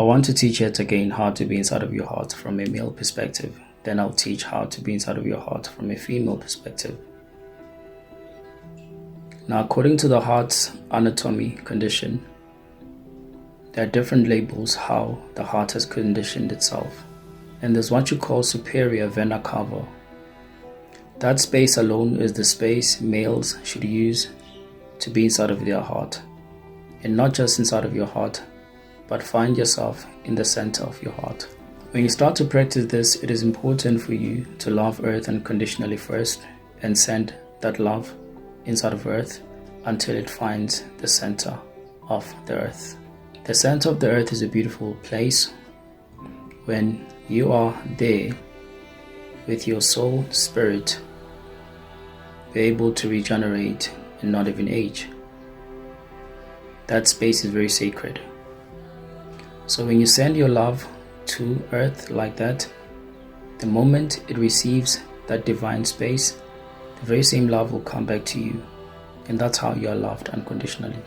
I want to teach yet again how to be inside of your heart from a male perspective. Then I'll teach how to be inside of your heart from a female perspective. Now, according to the heart's anatomy condition, there are different labels how the heart has conditioned itself. And there's what you call superior vena cava. That space alone is the space males should use to be inside of their heart. And not just inside of your heart, but find yourself in the center of your heart. When you start to practice this, it is important for you to love earth unconditionally first and send that love inside of earth until it finds the center of the earth. The center of the earth is a beautiful place. When you are there with your soul, spirit, you're able to regenerate and not even age. That space is very sacred. So when you send your love to earth like that, the moment it receives that divine space, the very same love will come back to you. And that's how you are loved unconditionally.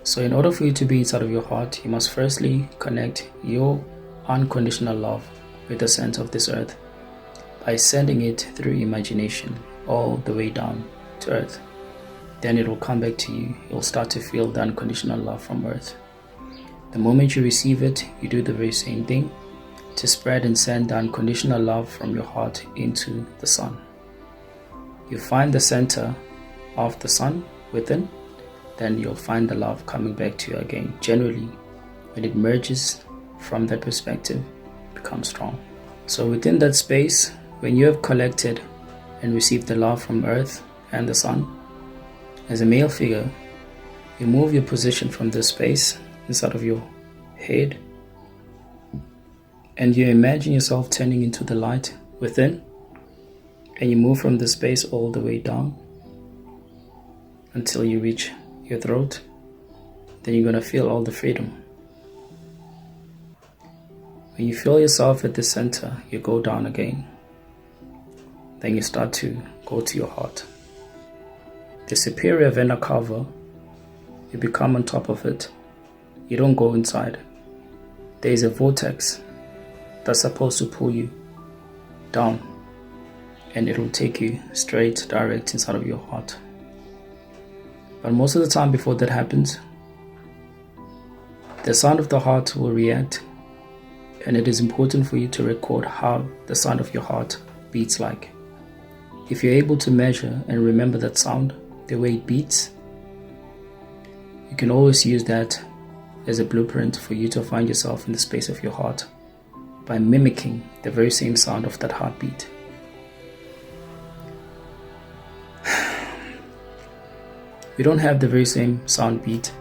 So in order for you to be inside of your heart, you must firstly connect your unconditional love with the center of this earth by sending it through imagination all the way down to earth. Then it will come back to you. You'll start to feel the unconditional love from earth. The moment you receive it, you do the very same thing to spread and send the unconditional love from your heart into the sun. You find the center of the sun within, then you'll find the love coming back to you again. Generally, when it merges from that perspective, it becomes strong. So within that space, when you have collected and received the love from earth and the sun, as a male figure, you move your position from this space inside of your head, and you imagine yourself turning into the light within, and you move from the space all the way down until you reach your throat. Then you're going to feel all the freedom. When you feel yourself at the center, you go down again. Then you start to go to your heart. The superior vena cava, you become on top of it. You don't go inside. There is a vortex that's supposed to pull you down, and it will take you straight, direct inside of your heart. But most of the time before that happens, the sound of the heart will react, and it is important for you to record how the sound of your heart beats like. If you're able to measure and remember that sound, the way it beats, you can always use that as a blueprint for you to find yourself in the space of your heart by mimicking the very same sound of that heartbeat. We don't have the very same sound beat.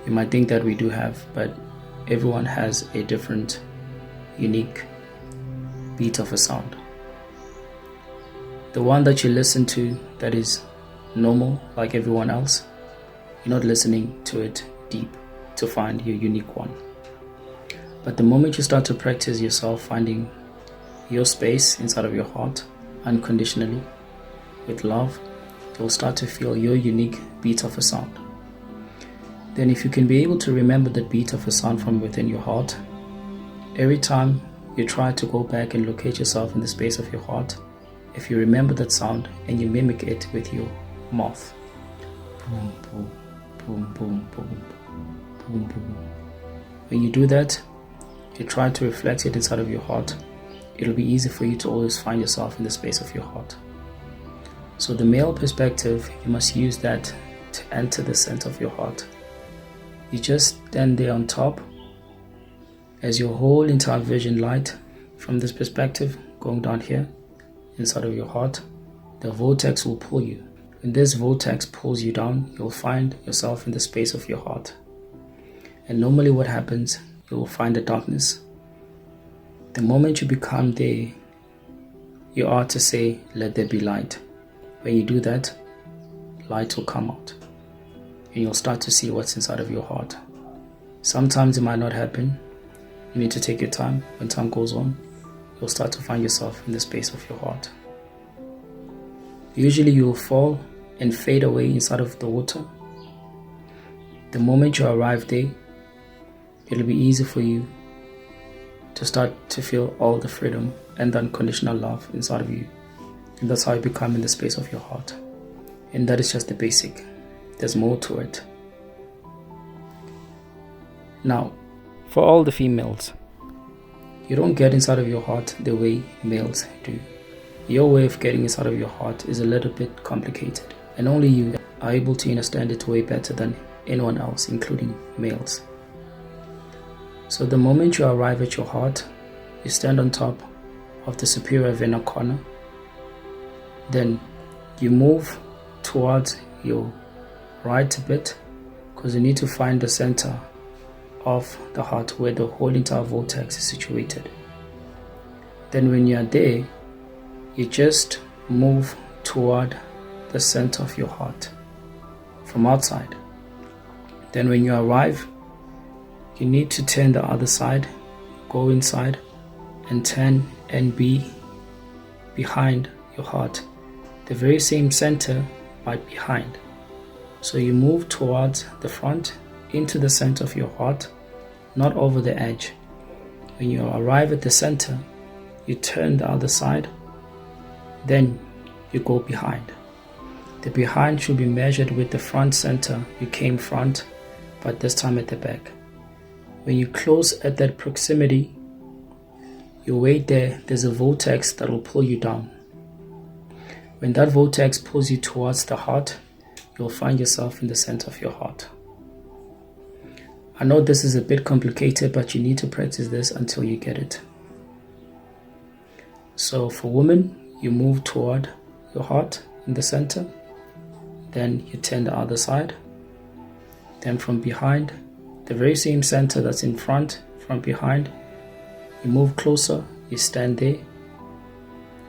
You might think that we do have, but everyone has a different, unique beat of a sound. The one that you listen to that is normal, like everyone else, you're not listening to it deep to find your unique one. But the moment you start to practice yourself finding your space inside of your heart unconditionally with love, you'll start to feel your unique beat of a sound. Then if you can be able to remember the beat of a sound from within your heart, every time you try to go back and locate yourself in the space of your heart, if you remember that sound and you mimic it with your mouth, boom, boom, boom, boom, boom, boom, boom. When you do that, you try to reflect it inside of your heart. It'll be easy for you to always find yourself in the space of your heart. So the male perspective, you must use that to enter the center of your heart. You just stand there on top as your whole entire vision light from this perspective going down here inside of your heart. The vortex will pull you. When this vortex pulls you down, you'll find yourself in the space of your heart. And normally what happens, you will find the darkness. The moment you become there, you are to say, let there be light. When you do that, light will come out. And you'll start to see what's inside of your heart. Sometimes it might not happen. You need to take your time. When time goes on, you'll start to find yourself in the space of your heart. Usually you will fall and fade away inside of the water. The moment you arrive there, it'll be easy for you to start to feel all the freedom and the unconditional love inside of you. And that's how you become in the space of your heart. And that is just the basic. There's more to it. Now, for all the females, you don't get inside of your heart the way males do. Your way of getting inside of your heart is a little bit complicated, and only you are able to understand it way better than anyone else, including males. So the moment you arrive at your heart, you stand on top of the superior vena corner. Then you move towards your right a bit, because you need to find the center of the heart where the whole entire vortex is situated. Then when you are there, you just move toward the center of your heart from outside. Then when you arrive, you need to turn the other side, go inside and turn and be behind your heart, the very same center but behind. So you move towards the front into the center of your heart, not over the edge. When you arrive at the center, you turn the other side, then you go behind. The behind should be measured with the front center. You came front, but this time at the back. When you close at that proximity, you wait there, there's a vortex that will pull you down. When that vortex pulls you towards the heart, you'll find yourself in the center of your heart. I know this is a bit complicated, but you need to practice this until you get it. So for women, you move toward your heart in the center, then you turn the other side, then from behind, the very same center that's in front, from behind, you move closer, you stand there,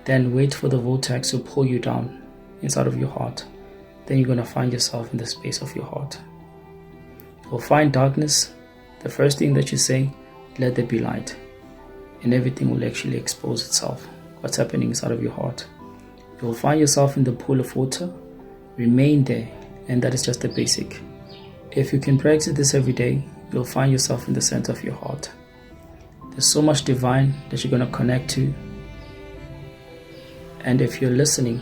then wait for the vortex to pull you down inside of your heart. Then you're going to find yourself in the space of your heart. You'll find darkness. The first thing that you say, let there be light, and everything will actually expose itself, what's happening inside of your heart. You'll find yourself in the pool of water, remain there, and that is just the basic. If you can practice this every day, you'll find yourself in the center of your heart. There's so much divine that you're going to connect to. And if you're listening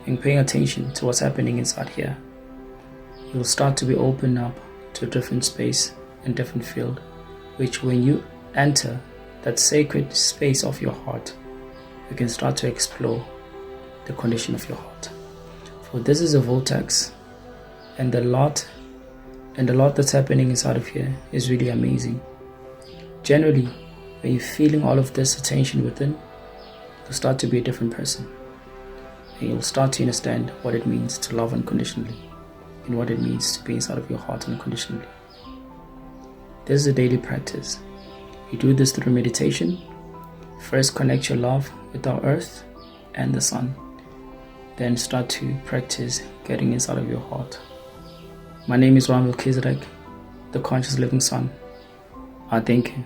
and paying attention to what's happening inside here, you'll start to be opened up to a different space and different field, which when you enter that sacred space of your heart, you can start to explore the condition of your heart. For this is a vortex, and the lot that's happening inside of here is really amazing. Generally, when you're feeling all of this attention within, you'll start to be a different person, and you'll start to understand what it means to love unconditionally and what it means to be inside of your heart unconditionally. This is a daily practice. You do this through meditation. First, connect your love with our earth and the sun. Then start to practice getting inside of your heart. My name is Melchizedek, the Conscious Living Son. I thank you.